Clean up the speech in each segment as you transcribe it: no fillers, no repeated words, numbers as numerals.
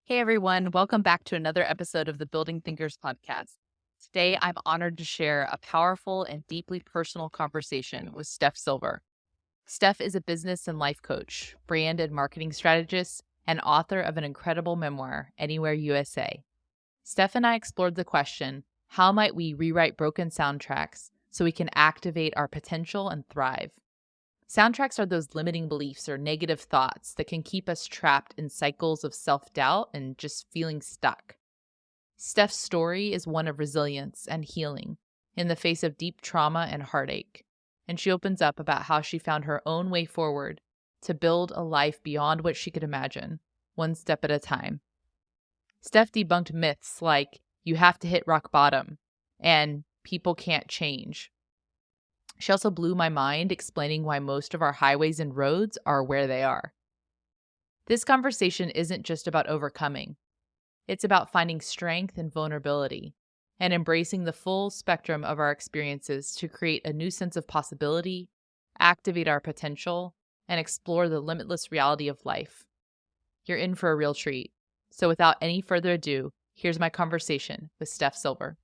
Hey everyone, welcome back to another episode of the Building Thinkers podcast. Today, I'm honored to share a powerful and deeply personal conversation with Steph Silver. Steph is a business and life coach, brand and marketing strategist, and author of an incredible memoir, Anywhere USA. Steph and I explored the question, how might we rewrite broken soundtracks so we can activate our potential and thrive? Soundtracks are those limiting beliefs or negative thoughts that can keep us trapped in cycles of self-doubt and just feeling stuck. Steph's story is one of resilience and healing in the face of deep trauma and heartache, and she opens up about how she found her own way forward to build a life beyond what she could imagine, one step at a time. Steph debunked myths like, you have to hit rock bottom, and people can't change. She also blew my mind explaining why most of our highways and roads are where they are. This conversation isn't just about overcoming. It's about finding strength and vulnerability and embracing the full spectrum of our experiences to create a new sense of possibility, activate our potential, and explore the limitless reality of life. You're in for a real treat. So without any further ado, here's my conversation with Steph Silver.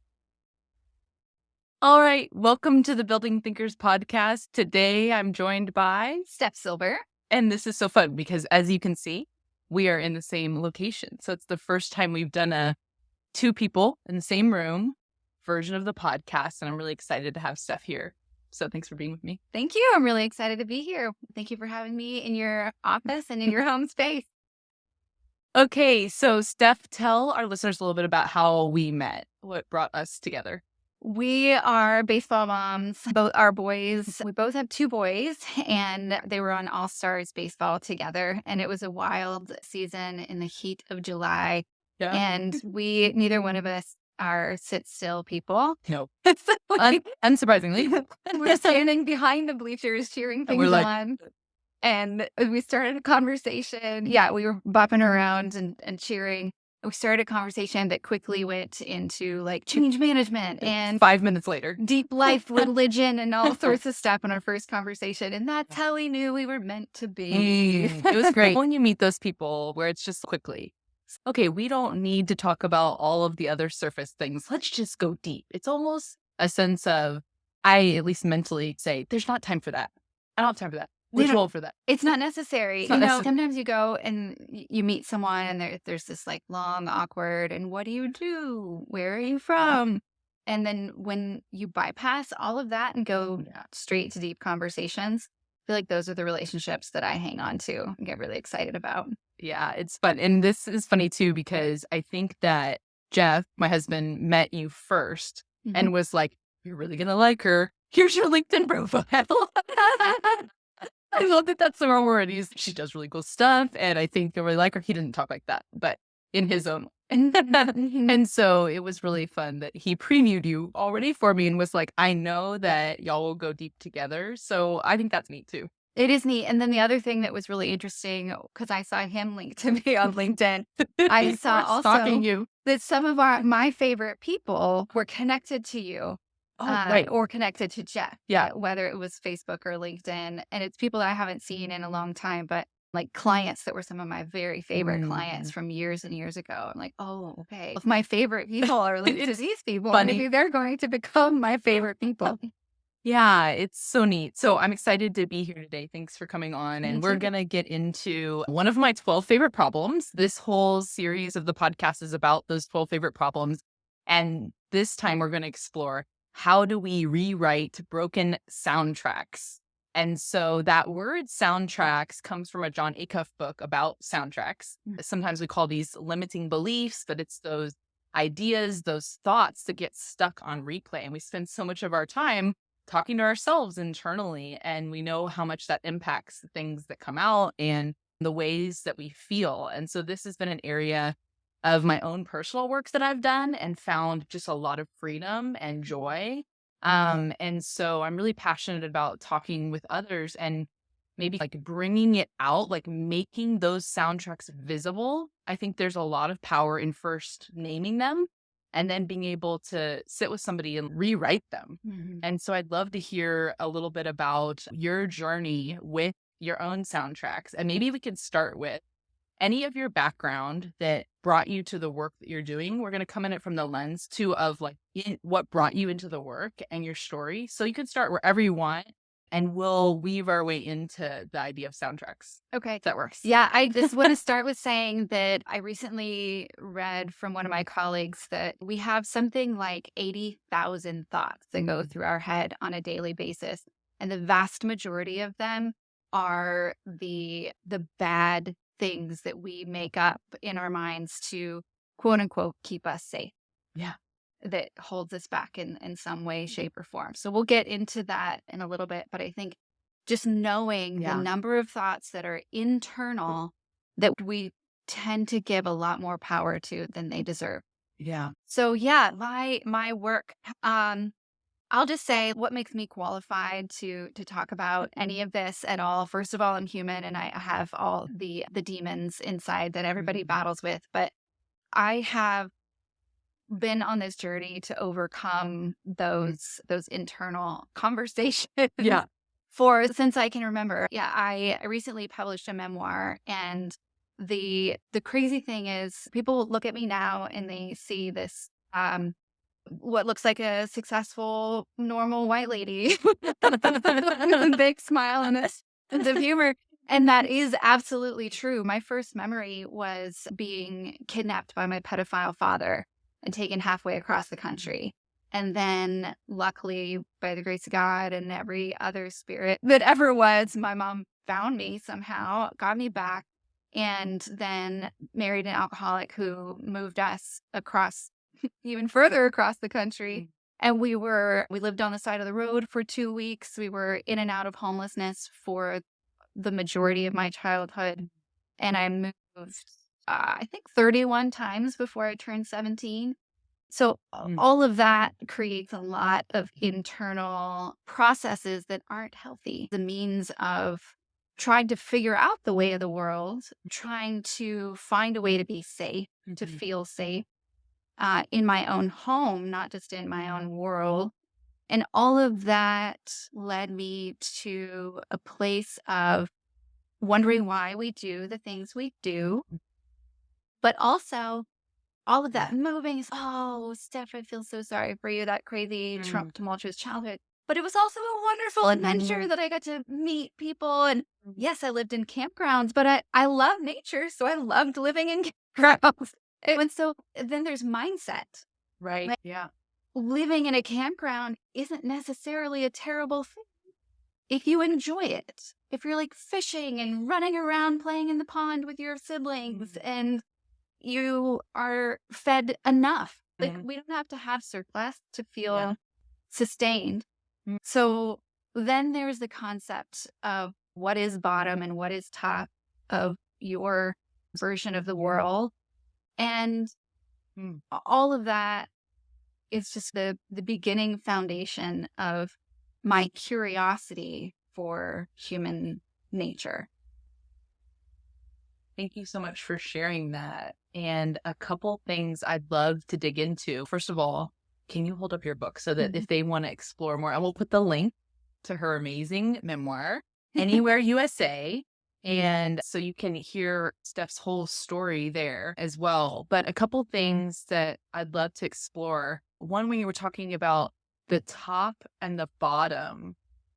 All right, welcome to the Building Thinkers podcast. Today, I'm joined by Steph Silver. And this is so fun because, as you can see, we are in the same location. So it's the first time we've done a two people in the same room version of the podcast. And I'm really excited to have Steph here. So thanks for being with me. Thank you. I'm really excited to be here. Thank you for having me in your office and in your home space. Okay, so Steph, tell our listeners a little bit about how we met, what brought us together. We are baseball moms. Both our boys, we both have two boys, and they were on All Stars baseball together. And it was a wild season in the heat of July. Yeah. And neither one of us are sit still people. No. Unsurprisingly. We're standing behind the bleachers cheering things on. And we started a conversation. Yeah, we were bopping around and cheering. We started a conversation that quickly went into like change management and 5 minutes later, deep life religion and all sorts of stuff in our first conversation. And that's how we knew we were meant to be. It was great when you meet those people where it's just quickly, okay, we don't need to talk about all of the other surface things. Let's just go deep. It's almost a sense of, I at least mentally say, there's not time for that. I don't have time for that. We're too old for that. It's not necessary. Sometimes you go and you meet someone and there's this like long, awkward, and what do you do? Where are you from? And then when you bypass all of that and go straight to deep conversations, I feel like those are the relationships that I hang on to and get really excited about. Yeah, it's fun. And this is funny too, because I think that Jeff, my husband, met you first and was like, you're really going to like her. Here's your LinkedIn profile. I love that that's the wrong word. She does really cool stuff, and I think you'll really like her. He didn't talk like that, but in his own way. And so it was really fun that he previewed you already for me and was like, I know that y'all will go deep together. So I think that's neat too. It is neat. And then the other thing that was really interesting, because I saw him linked to me on LinkedIn, I saw also that some of my favorite people were connected to you. Right. Or connected to Jeff. Yeah. Whether it was Facebook or LinkedIn. And it's people that I haven't seen in a long time, but like clients that were some of my very favorite clients from years and years ago. I'm like, oh, okay. If my favorite people are linked to these people, maybe they're going to become my favorite people. Yeah, it's so neat. So I'm excited to be here today. Thanks for coming on. And we're going to get into one of my 12 favorite problems. This whole series of the podcast is about those 12 favorite problems. And this time we're going to explore, how do we rewrite broken soundtracks? And so that word soundtracks comes from a John Acuff book about soundtracks. Sometimes we call these limiting beliefs, but it's those ideas, those thoughts that get stuck on replay. And we spend so much of our time talking to ourselves internally, and we know how much that impacts the things that come out and the ways that we feel. And so this has been an area of my own personal work that I've done and found just a lot of freedom and joy. And so I'm really passionate about talking with others and maybe like bringing it out, like making those soundtracks visible. I think there's a lot of power in first naming them and then being able to sit with somebody and rewrite them. And so I'd love to hear a little bit about your journey with your own soundtracks. And maybe we could start with any of your background that brought you to the work that you're doing, we're going to come in it from the lens too of like what brought you into the work and your story. So you can start wherever you want and we'll weave our way into the idea of soundtracks. Okay. If that works. Yeah, I just want to start with saying that I recently read from one of my colleagues that we have something like 80,000 thoughts that go through our head on a daily basis. And the vast majority of them are the bad things that we make up in our minds to quote unquote keep us safe. Yeah. That holds us back in some way, shape, or form. So we'll get into that in a little bit. But I think just knowing the number of thoughts that are internal that we tend to give a lot more power to than they deserve. Yeah. So yeah, my work, I'll just say what makes me qualified to talk about any of this at all. First of all, I'm human and I have all the demons inside that everybody battles with. But I have been on this journey to overcome those internal conversations. Yeah. Since I can remember. Yeah, I recently published a memoir, and the crazy thing is people look at me now and they see this what looks like a successful normal white lady with a big smile and a sense of humor. And that is absolutely true. My first memory was being kidnapped by my pedophile father and taken halfway across the country. And then luckily, by the grace of God and every other spirit that ever was, my mom found me somehow, got me back, and then married an alcoholic who moved us across, even further across the country. And we lived on the side of the road for 2 weeks. We were in and out of homelessness for the majority of my childhood. And I moved, I think 31 times before I turned 17. So all of that creates a lot of internal processes that aren't healthy. The means of trying to figure out the way of the world, trying to find a way to be safe, to feel safe in my own home, not just in my own world. And all of that led me to a place of wondering why we do the things we do, but also all of that moving is, oh, Steph, I feel so sorry for you, that crazy, tumultuous childhood. But it was also a wonderful adventure that I got to meet people. And yes, I lived in campgrounds, but I love nature. So I loved living in campgrounds. And so then there's mindset. Right. Like, Yeah. living in a campground isn't necessarily a terrible thing if you enjoy it. If you're like fishing and running around playing in the pond with your siblings and you are fed enough. Like we don't have to have surplus to feel sustained. So then there's the concept of what is bottom and what is top of your version of the world. And all of that is just the beginning foundation of my curiosity for human nature. Thank you so much for sharing that. And a couple things I'd love to dig into. First of all, can you hold up your book so that if they want to explore more, I will put the link to her amazing memoir, Anywhere USA. And so you can hear Steph's whole story there as well. But a couple things that I'd love to explore. One, when you were talking about the top and the bottom,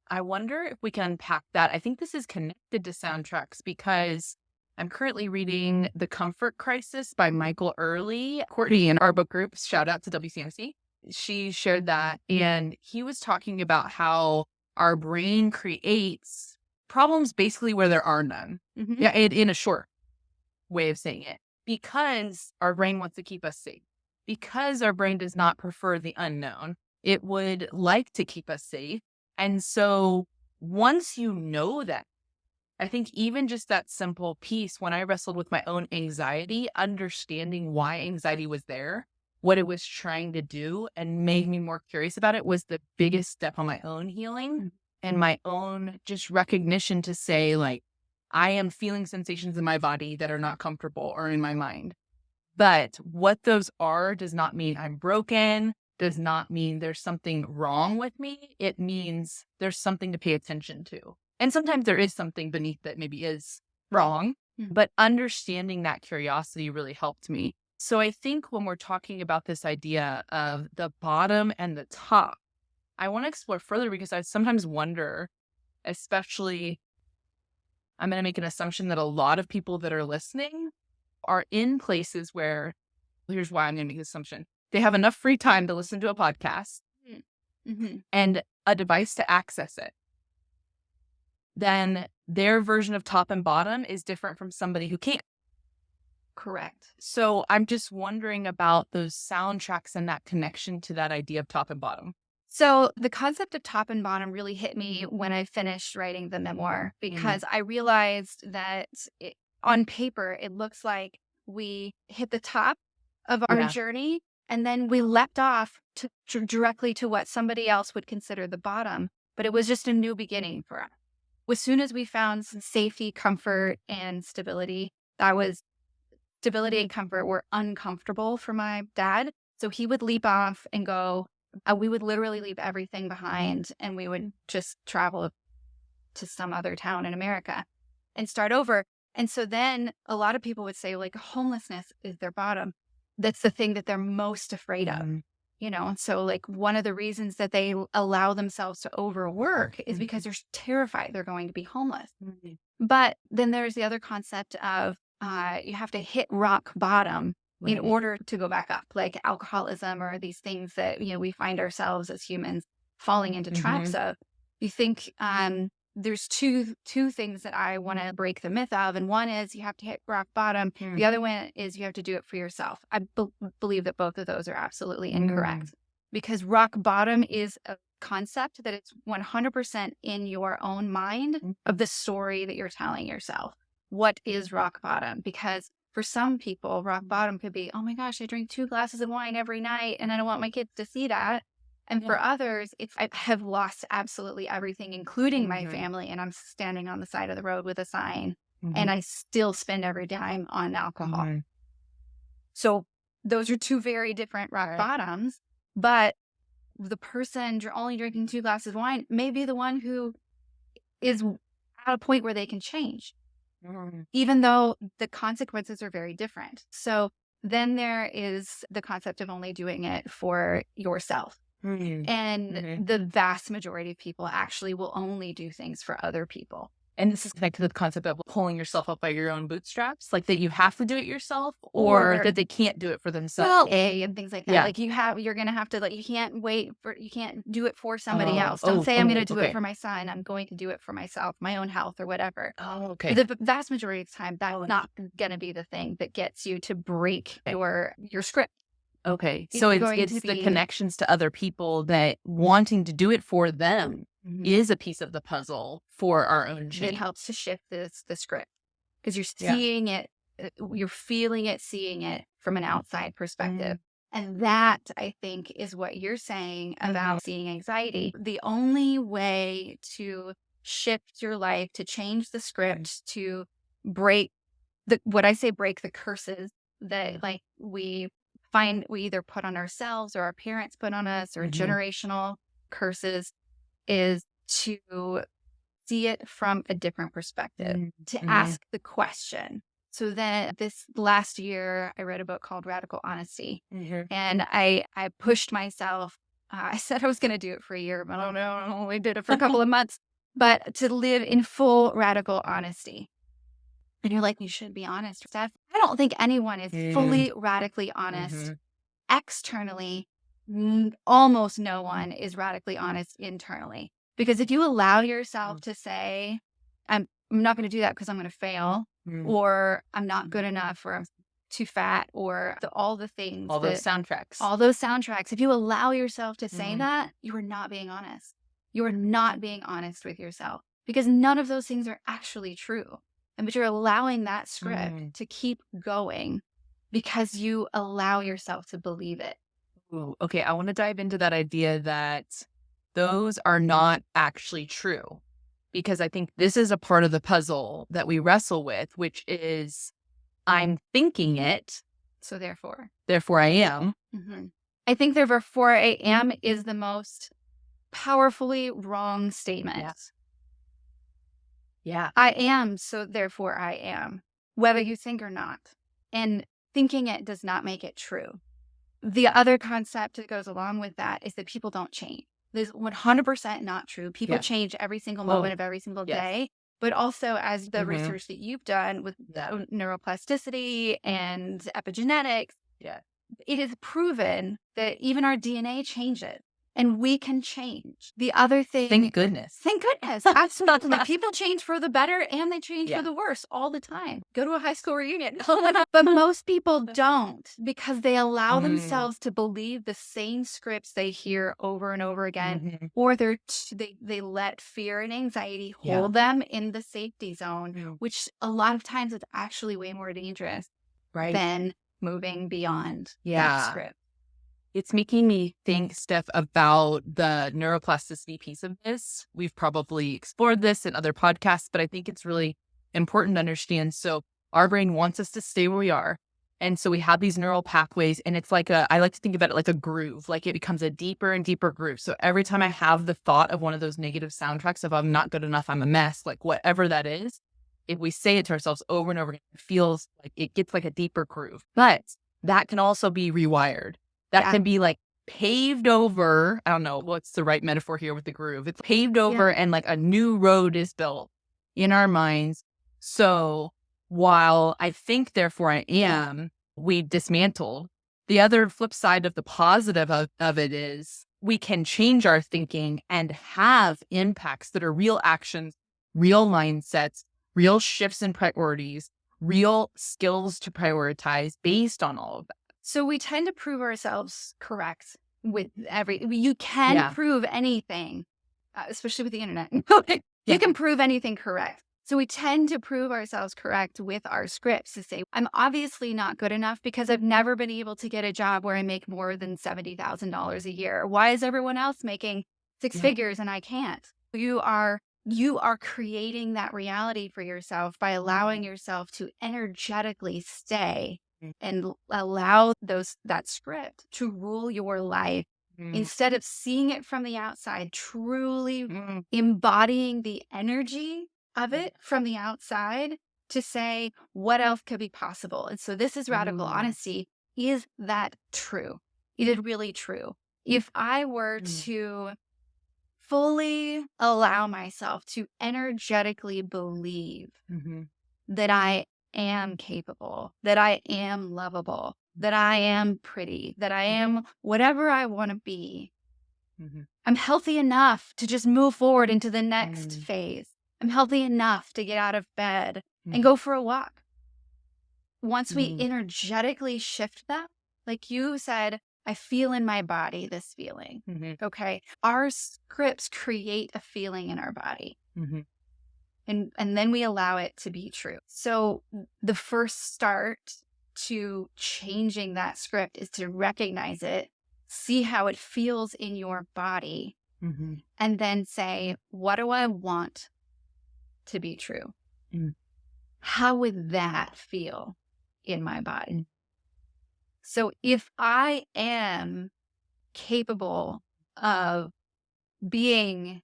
I wonder if we can unpack that. I think this is connected to soundtracks because I'm currently reading The Comfort Crisis by Michael Early. Courtney in our book group, shout out to WCMC. She shared that. And he was talking about how our brain creates problems basically where there are none. Yeah, in a short way of saying it. Because our brain wants to keep us safe. Because our brain does not prefer the unknown. It would like to keep us safe. And so once you know that, I think even just that simple piece, when I wrestled with my own anxiety, understanding why anxiety was there, what it was trying to do, and made me more curious about it was the biggest step on my own healing and my own just recognition to say, like, I am feeling sensations in my body that are not comfortable or in my mind. But what those are does not mean I'm broken, does not mean there's something wrong with me. It means there's something to pay attention to. And sometimes there is something beneath that maybe is wrong, But understanding that curiosity really helped me. So I think when we're talking about this idea of the bottom and the top, I want to explore further because I sometimes wonder, especially, I'm going to make an assumption that a lot of people that are listening are in places where, here's why I'm going to make this assumption. They have enough free time to listen to a podcast and a device to access it. Then their version of top and bottom is different from somebody who can't. Correct. So I'm just wondering about those soundtracks and that connection to that idea of top and bottom. So the concept of top and bottom really hit me when I finished writing the memoir, because I realized that on paper, it looks like we hit the top of our journey and then we leapt off to directly to what somebody else would consider the bottom. But it was just a new beginning for us. As soon as we found safety, comfort, and stability, stability and comfort were uncomfortable for my dad. So he would leap off and go, we would literally leave everything behind and we would just travel to some other town in America and start over. And so then a lot of people would say, like, homelessness is their bottom. That's the thing that they're most afraid of. And so like one of the reasons that they allow themselves to overwork is because they're terrified they're going to be homeless. But then there's the other concept of you have to hit rock bottom in order to go back up, like alcoholism or these things that, we find ourselves as humans falling into traps of. You think there's two things that I want to break the myth of. And one is you have to hit rock bottom. The other one is you have to do it for yourself. I believe that both of those are absolutely incorrect because rock bottom is a concept that it's 100% in your own mind of the story that you're telling yourself. What is rock bottom? Because for some people, rock bottom could be, oh my gosh, I drink 2 glasses of wine every night and I don't want my kids to see that. And for others, it's I have lost absolutely everything, including my family, and I'm standing on the side of the road with a sign, and I still spend every dime on alcohol. So those are two very different rock bottoms, but the person only drinking 2 glasses of wine may be the one who is at a point where they can change, even though the consequences are very different. So then there is the concept of only doing it for yourself. And the vast majority of people actually will only do things for other people. And this is connected to the concept of pulling yourself up by your own bootstraps, like that you have to do it yourself or that they can't do it for themselves. And things like that. Like you're going to have to, like, you can't do it for somebody else. Don't say I'm going to do it for my son. I'm going to do it for myself, my own health or whatever. The vast majority of the time, that's not going to be the thing that gets you to break your script. Okay. So it's the connections to other people that wanting to do it for them is a piece of the puzzle for our own change. It helps to shift the script because you're seeing it, you're feeling it, seeing it from an outside perspective. And that, I think, is what you're saying about seeing anxiety. The only way to shift your life, to change the script, to break break the curses that like we either put on ourselves or our parents put on us or generational curses, is to see it from a different perspective, to ask the question. So then this last year, I read a book called Radical Honesty. And I pushed myself. I said I was going to do it for a year, but I don't know. I only did it for a couple of months. But to live in full radical honesty. And you're like, you should be honest, Steph. I don't think anyone is fully radically honest externally. Almost no one is radically honest internally. Because if you allow yourself to say, I'm not going to do that because I'm going to fail, or I'm not good enough, or I'm too fat, or all the things. All those soundtracks. If you allow yourself to say that, you are not being honest. You are not being honest with yourself because none of those things are actually true. But you're allowing that script to keep going because you allow yourself to believe it. Ooh, okay, I want to dive into that idea that those are not actually true, because I think this is a part of the puzzle that we wrestle with, which is I'm thinking it. So therefore I am. I think therefore I am is the most powerfully wrong statement. Yeah. I am, so therefore I am. whether you think or not. And thinking it does not make it true. The other concept that goes along with that is that people don't change. This is 100% not true. People Yes. change every single Oh, moment of every single yes. day. But also, as the Mhm. research that you've done with Yeah. neuroplasticity and epigenetics, Yeah. it is proven that even our DNA changes and we can change. The other thing, Thank goodness. absolutely. People change for the better and they change Yeah. for the worse all the time. Go to a high school reunion. But most people don't, because they allow themselves to believe the same scripts they hear over and over again, Mhm. or they let fear and anxiety Yeah. hold them in the safety zone, Yeah. which a lot of times is actually way more dangerous Right. than moving beyond that Yeah. script. It's making me think, Steph, about the neuroplasticity piece of this. We've probably explored this in other podcasts, but I think it's really important to understand. So our brain wants us to stay where we are. And so we have these neural pathways, and it's like I like to think about it like a groove, like it becomes a deeper and deeper groove. So every time I have the thought of one of those negative soundtracks of I'm not good enough, I'm a mess, like whatever that is, if we say it to ourselves over and over again, it feels like it gets like a deeper groove. But that can also be rewired. That Yeah. can be like paved over. I don't know what's the right metaphor here with the groove. It's paved over and like a new road is built in our minds. So while I think, therefore I am, we dismantled. The other flip side of the positive of it is we can change our thinking and have impacts that are real actions, real mindsets, real shifts in priorities, real skills to prioritize based on all of that. So we tend to prove ourselves correct with you can Yeah. prove anything, especially with the internet. Yeah. You can prove anything correct. So we tend to prove ourselves correct with our scripts to say, I'm obviously not good enough because I've never been able to get a job where I make more than $70,000 a year. Why is everyone else making six Yeah. figures and I can't? You are creating that reality for yourself by allowing yourself to energetically stay and allow that script to rule your life instead of seeing it from the outside, truly embodying the energy of it from the outside to say, what else could be possible? And so this is radical honesty. Is that true? Is it really true? If I were to fully allow myself to energetically believe that I am capable, that I am lovable, that I am pretty, that I am whatever I want to be, I'm healthy enough to just move forward into the next phase. I'm healthy enough to get out of bed and go for a walk. Once we energetically shift that, like you said, I feel in my body this feeling. Okay. Our scripts create a feeling in our body. And then we allow it to be true. So the first start to changing that script is to recognize it, see how it feels in your body, and then say, what do I want to be true? How would that feel in my body? So if I am capable of being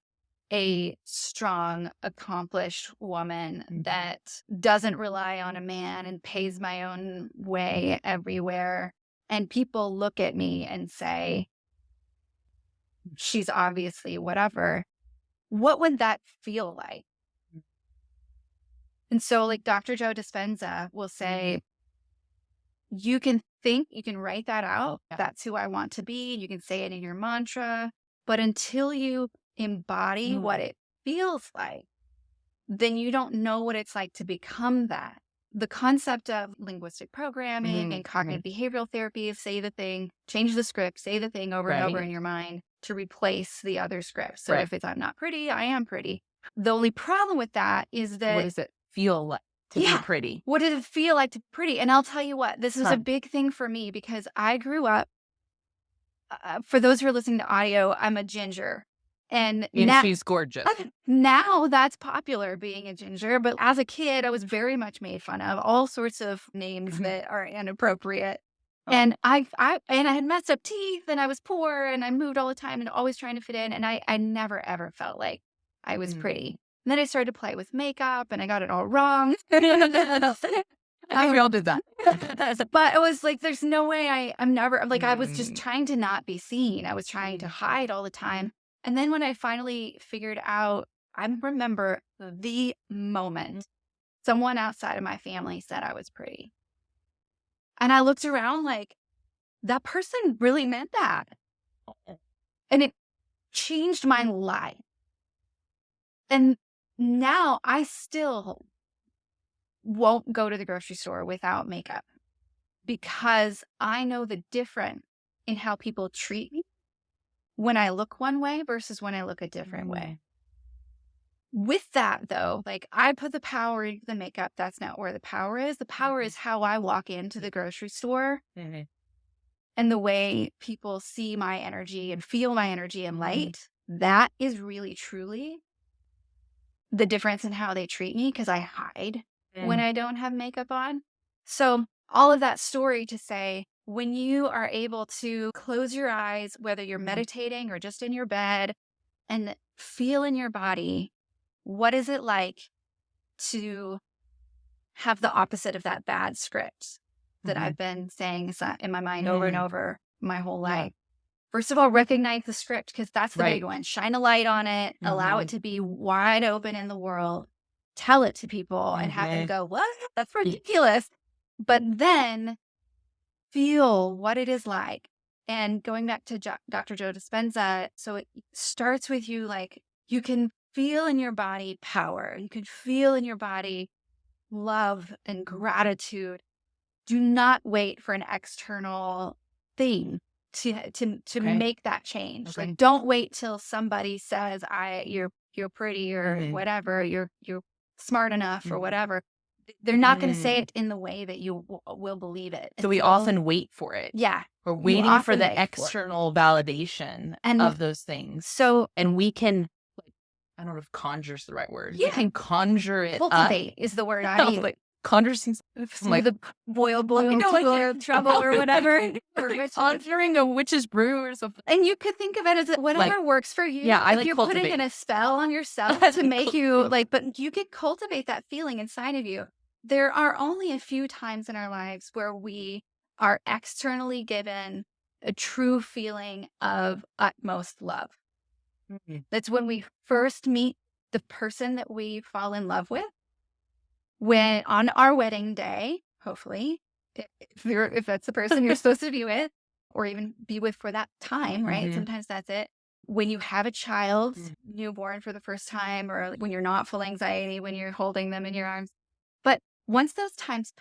a strong, accomplished woman that doesn't rely on a man and pays my own way everywhere, and people look at me and say, she's obviously whatever, what would that feel like? And so like Dr. Joe Dispenza will say, you can write that out. That's who I want to be. And you can say it in your mantra. But until you embody what it feels like, then you don't know what it's like to become that. The concept of linguistic programming and cognitive behavioral therapy is say the thing, change the script, say the thing over and over in your mind to replace the other script. So if it's I'm not pretty, I am pretty. The only problem with that is that What does it feel like to be pretty? What does it feel like to be pretty? And I'll tell you what, this was a big thing for me because I grew up, for those who are listening to audio, I'm a ginger. And she's gorgeous. Now that's popular, being a ginger. But as a kid, I was very much made fun of, all sorts of names that are inappropriate. And I had messed up teeth and I was poor and I moved all the time and always trying to fit in. And I never, ever felt like I was pretty. And then I started to play with makeup and I got it all wrong. I think we all did that. But it was like, there's no way I'm never, like, I was just Mm. trying to not be seen. I was trying to hide all the time. And then when I finally figured out, I remember the moment someone outside of my family said I was pretty. And I looked around like, that person really meant that. And it changed my life. And now I still won't go to the grocery store without makeup because I know the difference in how people treat me when I look one way versus when I look a different way. With that, though, like, I put the power into the makeup. That's not where the power is. The power is how I walk into the grocery store and the way people see my energy and feel my energy and light. That is really, truly the difference in how they treat me because I hide when I don't have makeup on. So all of that story to say, when you are able to close your eyes, whether you're meditating or just in your bed, and feel in your body, what is it like to have the opposite of that bad script that I've been saying in my mind over and over my whole life? First of all, recognize the script because that's the big one. Shine a light on it, allow it to be wide open in the world, tell it to people and have them go, what? That's ridiculous. But then feel what it is like. And going back to Dr. Joe Dispenza, so it starts with you, like, you can feel in your body power. You can feel in your body love and gratitude. Do not wait for an external thing to make that change. Like, don't wait till somebody says you're pretty or whatever, you're smart enough or whatever. They're not going to say it in the way that you will believe it. So we often wait for it. Yeah. We're waiting for the external validation of those things. So, and we can, like, I don't know if conjure is the right word. Yeah. We can conjure it cultivate up. is the word I use. Like, conjure seems like the boil trouble or whatever. Or conjuring a witch's brew or something. And you could think of it as whatever works for you. Yeah, I like you're cultivate. putting in a spell on yourself to make you but you could cultivate that feeling inside of you. There are only a few times in our lives where we are externally given a true feeling of utmost love. That's when we first meet the person that we fall in love with. When on our wedding day, hopefully, if that's the person you're supposed to be with or even be with for that time, right? Sometimes that's it. When you have a child newborn for the first time, or when you're not full anxiety, when you're holding them in your arms. But once those times,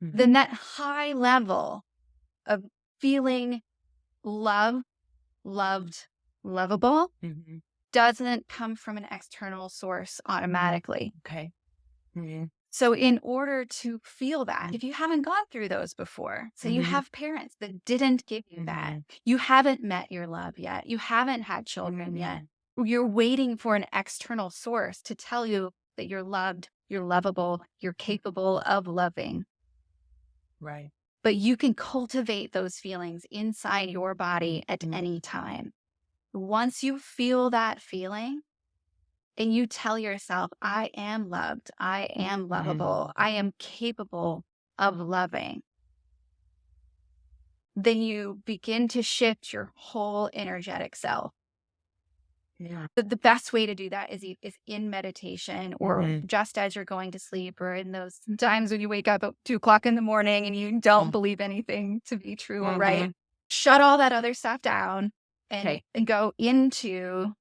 then that high level of feeling loved, lovable doesn't come from an external source automatically. Okay. So in order to feel that, if you haven't gone through those before, so you have parents that didn't give you that, you haven't met your love yet, you haven't had children yet, you're waiting for an external source to tell you that you're loved, you're lovable, you're capable of loving. Right. But you can cultivate those feelings inside your body at any time. Once you feel that feeling, and you tell yourself, I am loved, I am lovable, I am capable of loving, then you begin to shift your whole energetic self. Yeah. The best way to do that is in meditation or just as you're going to sleep or in those times when you wake up at 2 o'clock in the morning and you don't believe anything to be true or right. Shut all that other stuff down and go into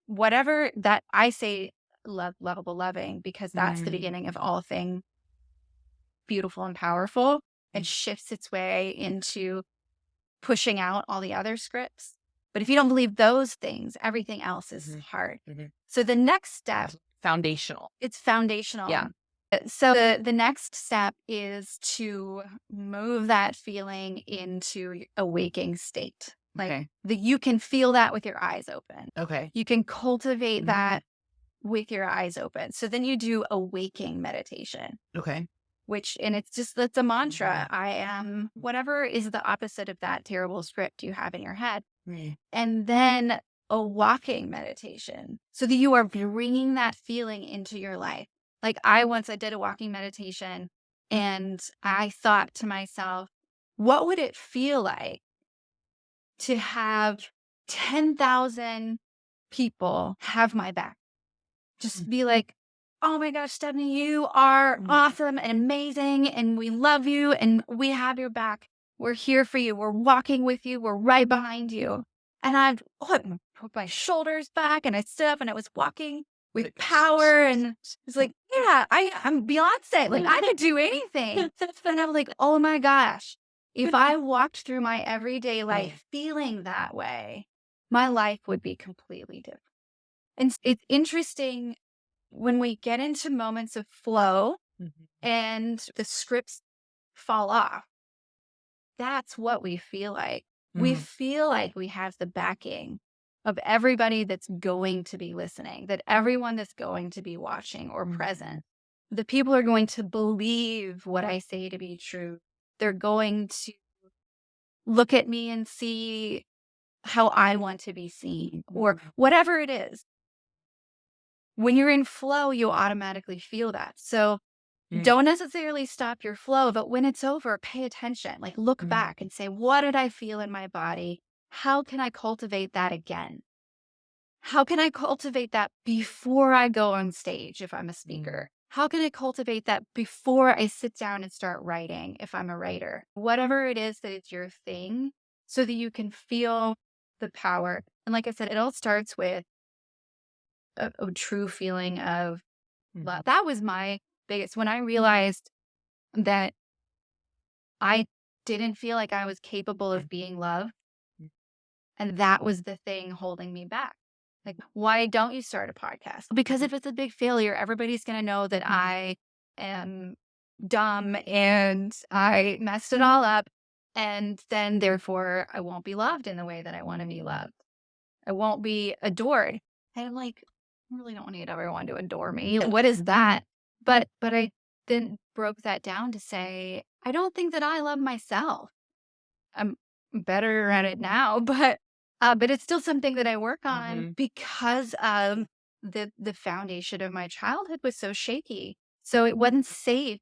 whatever that I say lovable loving, because that's the beginning of all things beautiful and powerful, and shifts its way into pushing out all the other scripts. But if you don't believe those things, everything else is hard. So the next step, foundational. It's foundational. Yeah. So the next step is to move that feeling into a waking state. Like you can feel that with your eyes open. Okay. You can cultivate that with your eyes open. So then you do a waking meditation. Okay. That's a mantra. I am whatever is the opposite of that terrible script you have in your head. And then a walking meditation so that you are bringing that feeling into your life. Like I did a walking meditation And I thought to myself, what would it feel like to have 10,000 people have my back? Just be like, oh my gosh, Stephanie, you are awesome and amazing, and we love you, and we have your back. We're here for you. We're walking with you. We're right behind you. And I put my shoulders back, and I stood up, and I was walking with power, and it was like, yeah, I'm Beyonce. Like, I could do anything. And I'm like, oh my gosh, if I walked through my everyday life feeling that way, my life would be completely different. And it's interesting when we get into moments of flow and the scripts fall off. That's what we feel like. We feel like we have the backing of everybody that's going to be listening, that everyone that's going to be watching or present. The people are going to believe what I say to be true. They're going to look at me and see how I want to be seen, or whatever it is. When you're in flow, you'll automatically feel that. So don't necessarily stop your flow, but when it's over, pay attention. Like, look back and say, what did I feel in my body? How can I cultivate that again? How can I cultivate that before I go on stage if I'm a speaker? How can I cultivate that before I sit down and start writing if I'm a writer? Whatever it is that is your thing, so that you can feel the power. And like I said, it all starts with a true feeling of love. That was my biggest, when I realized that I didn't feel like I was capable of being loved. And that was the thing holding me back. Like, why don't you start a podcast? Because if it's a big failure, everybody's going to know that I am dumb and I messed it all up. And then therefore I won't be loved in the way that I want to be loved. I won't be adored. And I'm like, I really don't need everyone to adore me. What is that? But I then broke that down to say, I don't think that I love myself. I'm better at it now, but it's still something that I work on because of the foundation of my childhood was so shaky. So it wasn't safe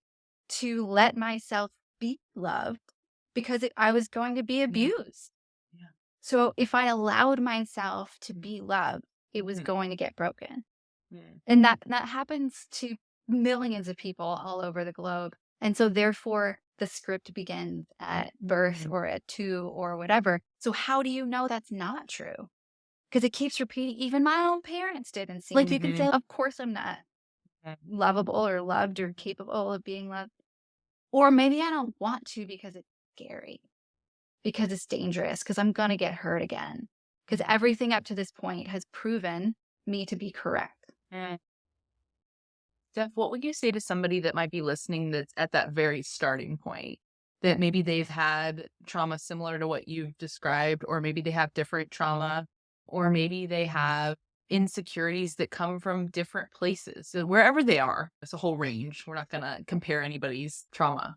to let myself be loved because I was going to be abused. Yeah. So if I allowed myself to be loved, it was going to get broken. And that happens to millions of people all over the globe. And so therefore the script begins at birth or at 2 or whatever. So how do you know that's not true? Because it keeps repeating. Even my own parents didn't see. Like, you can say, of course I'm not lovable or loved or capable of being loved. Or maybe I don't want to because it's scary, because it's dangerous, because I'm going to get hurt again. Because everything up to this point has proven me to be correct. Steph, what would you say to somebody that might be listening that's at that very starting point? That maybe they've had trauma similar to what you've described, or maybe they have different trauma, or maybe they have insecurities that come from different places. So wherever they are, it's a whole range. We're not going to compare anybody's trauma.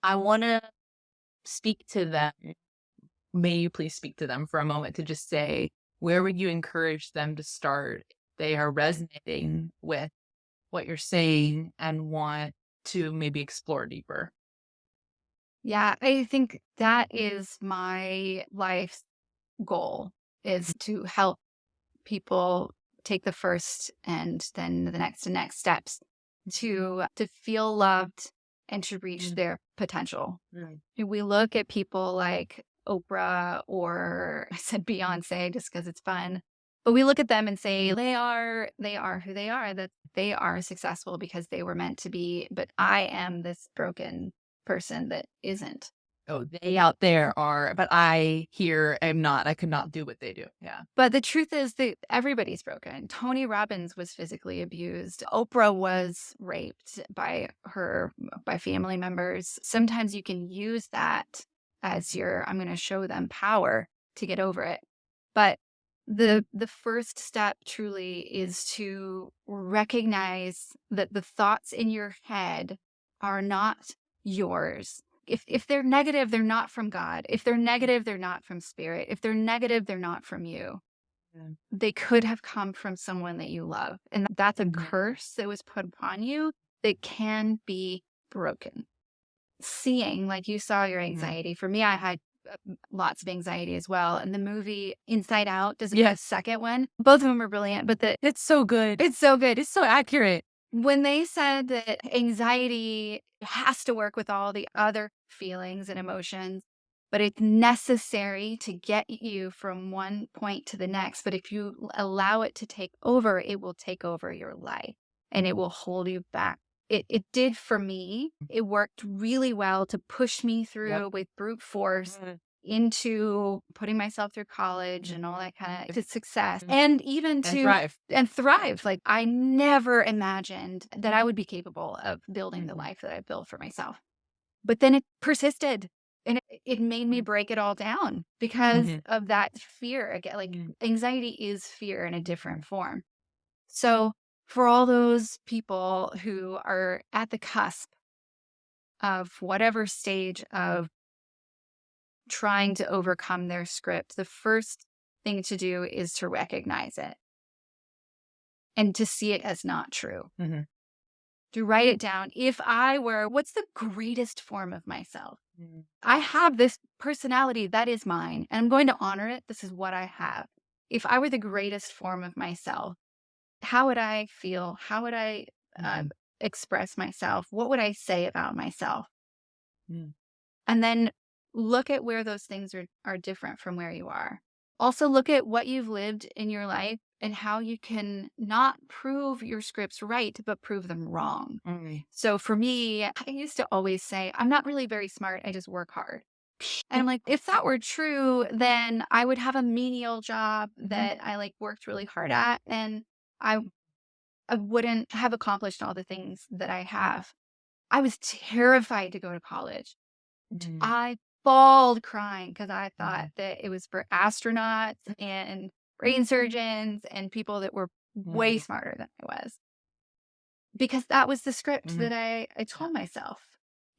I want to speak to them. May you please speak to them for a moment to just say, where would you encourage them to start? They are resonating with what you're saying and want to maybe explore deeper. Yeah, I think that is my life's goal, is to help people take the first and then the next steps to feel loved and to reach their potential. We look at people like Oprah, or I said Beyonce just because it's fun, but we look at them and say they are who they are, that they are successful because they were meant to be. But I am this broken person that isn't. Oh, they out there are, but I here am not. I could not do what they do. Yeah. But the truth is that everybody's broken. Tony Robbins was physically abused. Oprah was raped by family members. Sometimes you can use that as I'm going to show them power to get over it. But the first step truly is to recognize that the thoughts in your head are not yours. If they're negative, they're not from God. If they're negative, they're not from spirit. If they're negative, they're not from you. They could have come from someone that you love. And that's a curse that was put upon you that can be broken. Seeing, like you saw your anxiety. For me, I had lots of anxiety as well. And the movie Inside Out does a second one. Both of them are brilliant, but It's so good. it's so good. It's so accurate. When they said that anxiety has to work with all the other feelings and emotions, but it's necessary to get you from one point to the next. But if you allow it to take over, it will take over your life and it will hold you back. It did for me. It worked really well to push me through with brute force into putting myself through college and all that kind of to success and even to thrive. Like I never imagined that I would be capable of building the life that I built for myself. But then it persisted and it made me break it all down because of that fear. Again, like anxiety is fear in a different form. So for all those people who are at the cusp of whatever stage of trying to overcome their script, the first thing to do is to recognize it and to see it as not true. To write it down. If I were, what's the greatest form of myself? I have this personality that is mine, and I'm going to honor it. This is what I have. If I were the greatest form of myself, how would I feel? How would I express myself? What would I say about myself? And then look at where those things are different from where you are. Also look at what you've lived in your life and how you can not prove your scripts right, but prove them wrong. So for me, I used to always say, I'm not really very smart. I just work hard. And I'm like, if that were true, then I would have a menial job that I like worked really hard at. And I wouldn't have accomplished all the things that I have. I was terrified to go to college. I bawled crying because I thought that it was for astronauts and brain surgeons and people that were way smarter than I was. Because that was the script that I told myself.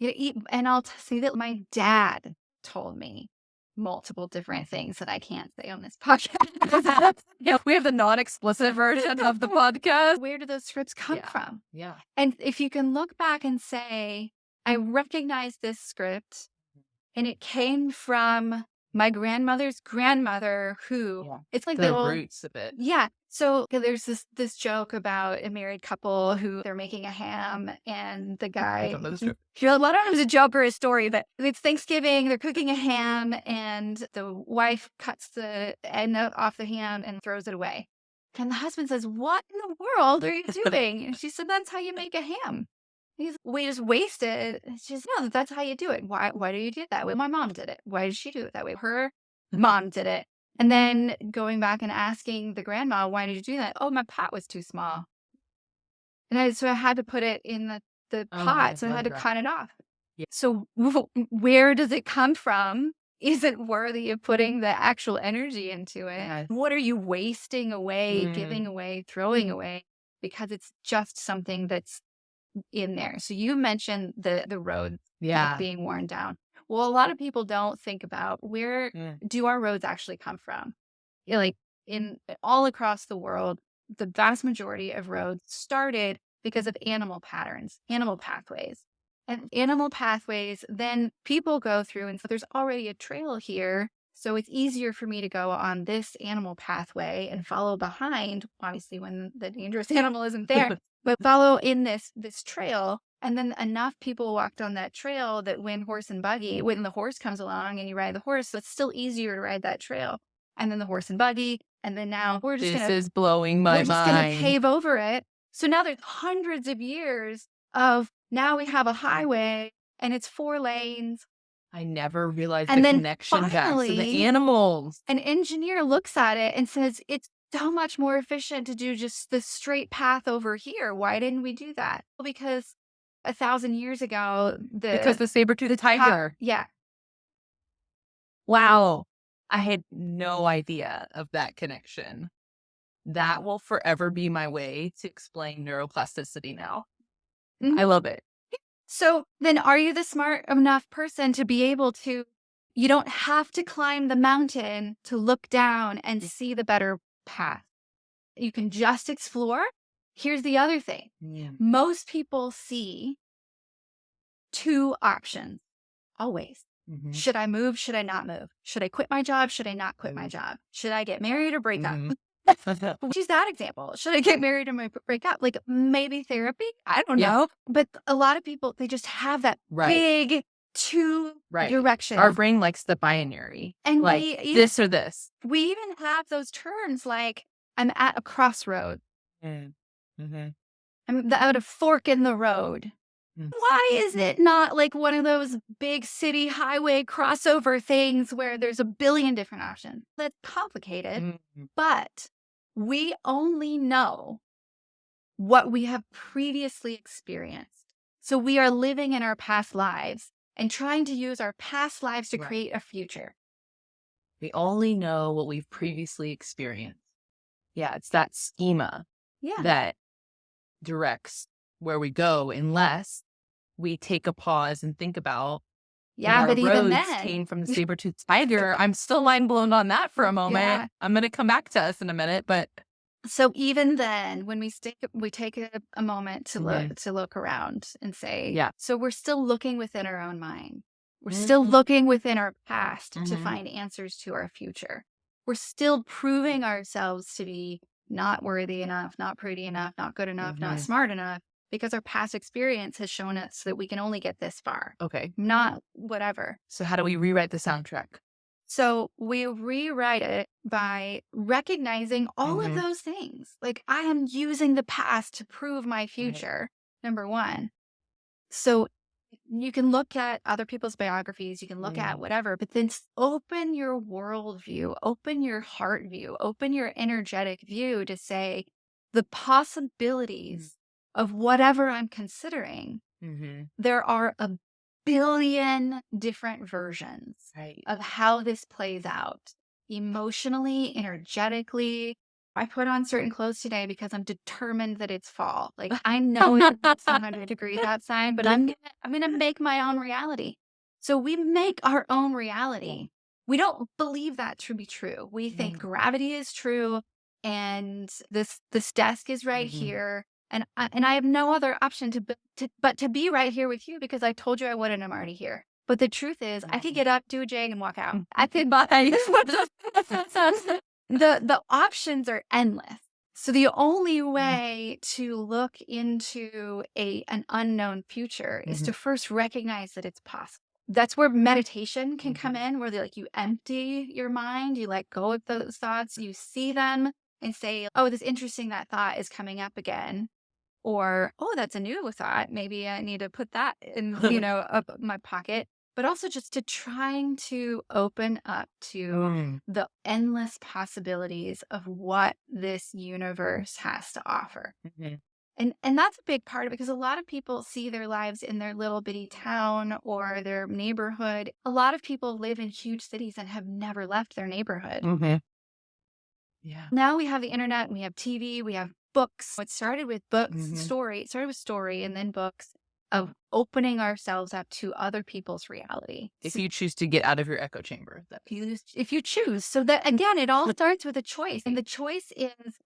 And I'll say that my dad told me multiple different things that I can't say on this podcast. We have the non-explicit version of the podcast. Where do those scripts come from? Yeah. And if you can look back and say, I recognize this script and it came from my grandmother's grandmother who it's like the roots of it. Yeah. So there's this joke about a married couple who they're making a ham and the guy, I don't know this joke. A lot of times a joke or a story, but it's Thanksgiving, they're cooking a ham and the wife cuts the end off the ham and throws it away. And the husband says, what in the world are you doing? And she said, that's how you make a ham. He's, we just wasted. It's just, no, that's how you do it. Why do you do it that way? My mom did it. Why did she do it that way? Her mom did it. And then going back and asking the grandma, why did you do that? Oh, my pot was too small. And so I had to put it in the pot. So I had to cut it off. Yeah. So where does it come from? Isn't worthy of putting the actual energy into it. Yeah. What are you wasting away, giving away, throwing away? Because it's just something that's in there. So you mentioned the road being worn down. Well, a lot of people don't think about where do our roads actually come from? Like in all across the world, the vast majority of roads started because of animal patterns, animal pathways. And animal pathways, then people go through, and so there's already a trail here. So it's easier for me to go on this animal pathway and follow behind, obviously when the dangerous animal isn't there, but follow in this trail. And then enough people walked on that trail that when the horse comes along and you ride the horse, so it's still easier to ride that trail. And then the horse and buggy. And then now this is blowing my mind. We're just going to pave over it. So now there's hundreds of years of, now we have a highway and it's 4 lanes. I never realized the connection back to the animals. An engineer looks at it and says, it's so much more efficient to do just the straight path over here. Why didn't we do that? Well, because 1,000 years ago, because the saber-toothed tiger. Yeah. Wow. I had no idea of that connection. That will forever be my way to explain neuroplasticity now. I love it. So then are you the smart enough person to be able to, you don't have to climb the mountain to look down and see the better path. You can just explore. Here's the other thing. Most people see two options always. Mm-hmm. Should I move? Should I not move? Should I quit my job? Should I not quit my job? Should I get married or break up? Choose that example. Should I get married or break up? Like maybe therapy? I don't know. But a lot of people, they just have that big two direction. Our brain likes the binary. And like this or this. We even have those terms like I'm at a crossroad. Mm-hmm. I'm at a fork in the road. Why is it not like one of those big city highway crossover things where there's a billion different options? That's complicated, but we only know what we have previously experienced. So we are living in our past lives and trying to use our past lives to create a future. We only know what we've previously experienced. Yeah, it's that schema that directs where we go unless we take a pause and think about but even then came from the saber-toothed tiger. I'm still mind blown on that for a moment. I'm going to come back to us in a minute, but so even then when we take a moment to look around and say, so we're still looking within our own mind. We're still looking within our past to find answers to our future. We're still proving ourselves to be not worthy enough, not pretty enough, not good enough, not smart enough, because our past experience has shown us that we can only get this far. Okay. Not whatever. So how do we rewrite the soundtrack? So we rewrite it by recognizing all of those things. Like I am using the past to prove my future, number one. So you can look at other people's biographies, you can look at whatever, but then open your worldview, open your heart view, open your energetic view to say the possibilities of whatever I'm considering. There are a billion different versions of how this plays out emotionally, energetically. I put on certain clothes today because I'm determined that it's fall. Like I know it's 100 degrees outside, but I'm gonna make my own reality. So we make our own reality. We don't believe that to be true. We think gravity is true, and this desk is right here, and I have no other option but to be right here with you because I told you I would, and I'm already here. But the truth is, I could get up, do a jig, and walk out. I could buy. The options are endless. So the only way to look into an unknown future is to first recognize that it's possible. That's where meditation can come in, where you empty your mind, you let go of those thoughts, you see them and say, oh, it's interesting that thought is coming up again. Or, oh, that's a new thought. Maybe I need to put that in, up my pocket. But also just to trying to open up to the endless possibilities of what this universe has to offer. And that's a big part of it because a lot of people see their lives in their little bitty town or their neighborhood. A lot of people live in huge cities and have never left their neighborhood. Now we have the internet, we have TV, we have books. It started with books, story. It started with story and then books. Of opening ourselves up to other people's reality. If you choose to get out of your echo chamber. If you choose. So that, again, it all starts with a choice. And the choice is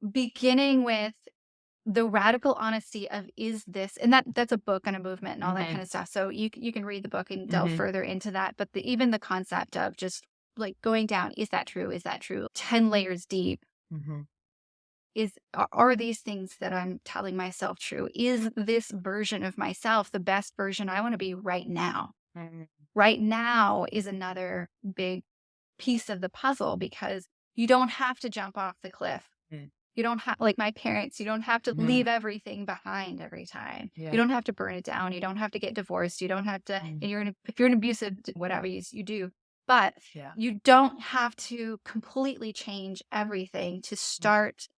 beginning with the radical honesty of, is this, and that's a book and a movement and all that kind of stuff. So you can read the book and delve further into that. But even the concept of just going down, is that true? Is that true? 10 layers deep. Are these things that I'm telling myself true? Is this version of myself the best version I want to be right now? Right now is another big piece of the puzzle because you don't have to jump off the cliff. You don't have, like my parents, you don't have to leave everything behind every time. You don't have to burn it down. You don't have to get divorced. You don't have to, and if you're an abusive, whatever you do. But you don't have to completely change everything to start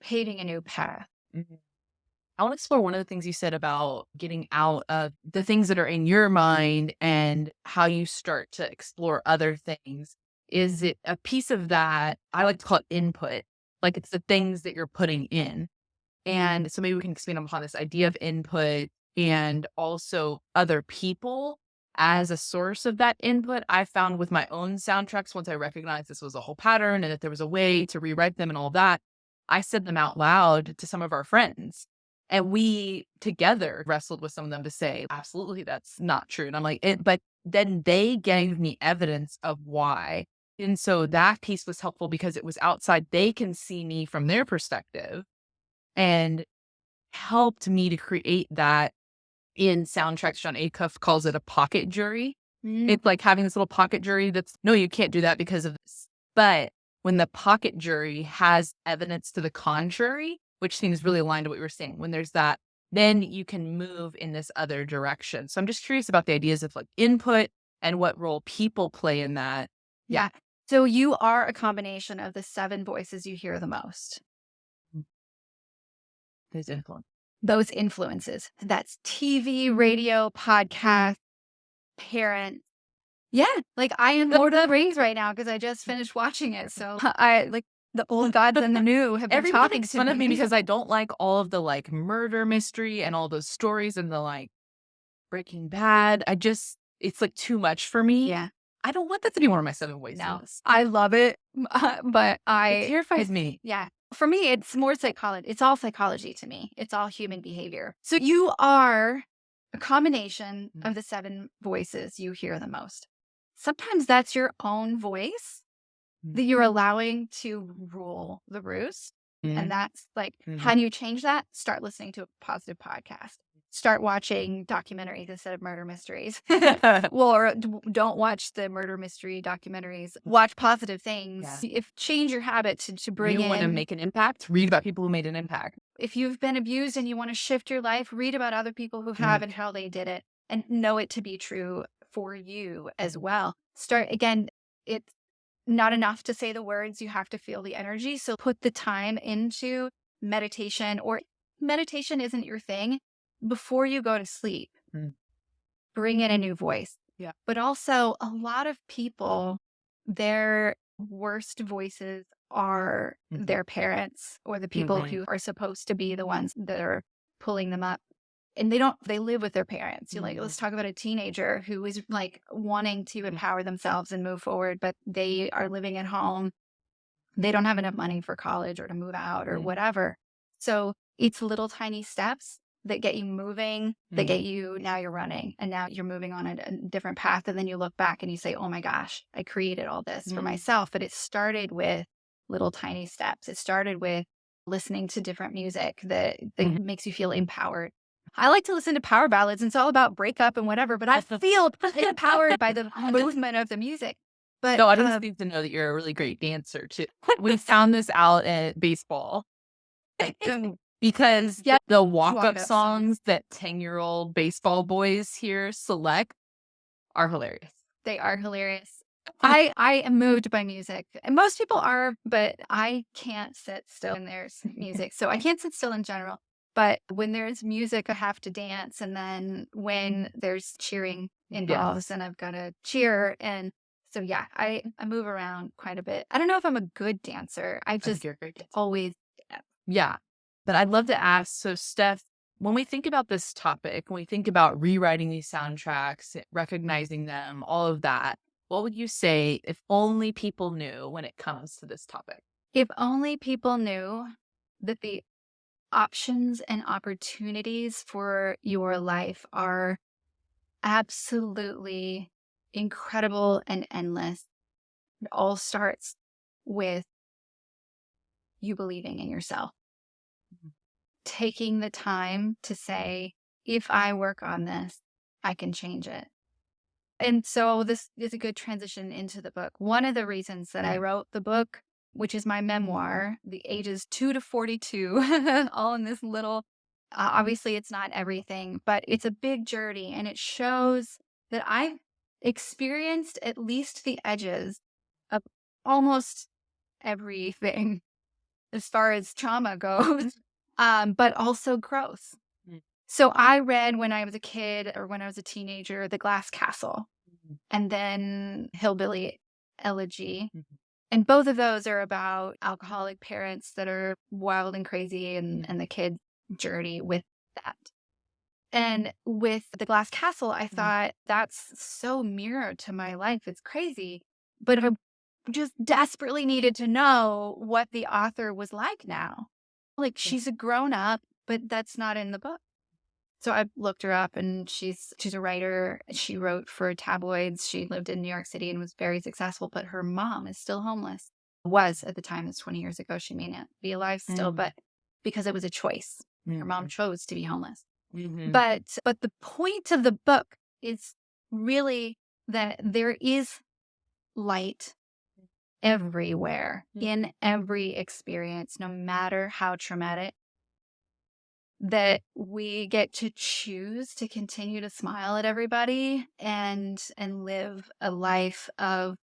paving a new path. I want to explore one of the things you said about getting out of the things that are in your mind and how you start to explore other things. Is it a piece of that? I like to call it input. Like it's the things that you're putting in. And so maybe we can expand upon this idea of input and also other people as a source of that input. I found with my own soundtracks, once I recognized this was a whole pattern and that there was a way to rewrite them and all that, I said them out loud to some of our friends. And we together wrestled with some of them to say, absolutely, that's not true. And I'm like, but then they gave me evidence of why. And so that piece was helpful because it was outside. They can see me from their perspective and helped me to create that in soundtracks. John Acuff calls it a pocket jury. It's like having this little pocket jury that's, no, you can't do that because of this. But when the pocket jury has evidence to the contrary, which seems really aligned to what you were saying, when there's that, then you can move in this other direction. So I'm just curious about the ideas of like input and what role people play in that. Yeah. So you are a combination of the 7 voices you hear the most. There's influence. Those influences. That's TV, radio, podcast, parent. Yeah. Like I am Lord of the Rings right now because I just finished watching it. So I like the old gods and the new have been Everybody talking makes to fun of me me. because I don't like all of the like murder mystery and all those stories and the like Breaking Bad. It's like too much for me. Yeah. I don't want that to be one of my 7 voices. No, I love it. But It terrifies me. yeah. For me, it's more psychology. It's all psychology to me. It's all human behavior. So you are a combination of the 7 voices you hear the most. Sometimes that's your own voice that you're allowing to rule the roost. And that's like, how do you change that? Start listening to a positive podcast. Start watching documentaries instead of murder mysteries. Or don't watch the murder mystery documentaries. Watch positive things. Yeah. If change your habit to bring You want to make an impact? Read about people who made an impact. If you've been abused and you want to shift your life, read about other people who have and how they did it and know it to be true for you as well. Start again, it's not enough to say the words, you have to feel the energy. So put the time into meditation, or meditation isn't your thing, before you go to sleep. Bring in a new voice. Yeah. But also a lot of people, their worst voices are their parents or the people who are supposed to be the ones that are pulling them up. And they live with their parents. You're like, let's talk about a teenager who is like wanting to empower themselves and move forward, but they are living at home. They don't have enough money for college or to move out or whatever. So it's little tiny steps that get you moving, that get you, now you're running and now you're moving on a different path. And then you look back and you say, oh my gosh, I created all this for myself. But it started with little tiny steps. It started with listening to different music that makes you feel empowered. I like to listen to power ballads and it's all about breakup and whatever, but I feel empowered by the movement of the music. But no, I just need to know that you're a really great dancer too. We found this out at baseball. Because the walk-up songs that 10-year-old baseball boys here select are hilarious. They are hilarious. I am moved by music. And most people are, but I can't sit still when there's music. So I can't sit still in general. But when there's music, I have to dance. And then when there's cheering involved, then I've got to cheer. And so, yeah, I move around quite a bit. I don't know if I'm a good dancer. I just always. Yeah. But I'd love to ask, so Steph, when we think about this topic, when we think about rewriting these soundtracks, recognizing them, all of that, what would you say if only people knew when it comes to this topic? If only people knew that the options and opportunities for your life are absolutely incredible and endless. It all starts with you believing in yourself. Taking the time to say, if I work on this, I can change it. And so this is a good transition into the book. One of the reasons that I wrote the book, which is my memoir, the ages 2 to 42, all in this little, obviously it's not everything, but it's a big journey. And it shows that I've experienced at least the edges of almost everything as far as trauma goes. But also growth. So I read when I was a kid or when I was a teenager, The Glass Castle, and then Hillbilly Elegy. And both of those are about alcoholic parents that are wild and crazy and the kid's journey with that. And with The Glass Castle, I thought that's so mirrored to my life. It's crazy. But I just desperately needed to know what the author was like now. Like, she's a grown up. but that's not in the book. So I looked her up, and she's a writer. She wrote for tabloids. She lived in New York City and was very successful, but her mom is still homeless. Was at the time. It's 20 years ago. She may not be alive still, but because it was a choice. Her mom chose to be homeless. But the point of the book is really that there is light everywhere in every experience, no matter how traumatic, that we get to choose to continue to smile at everybody and live a life of,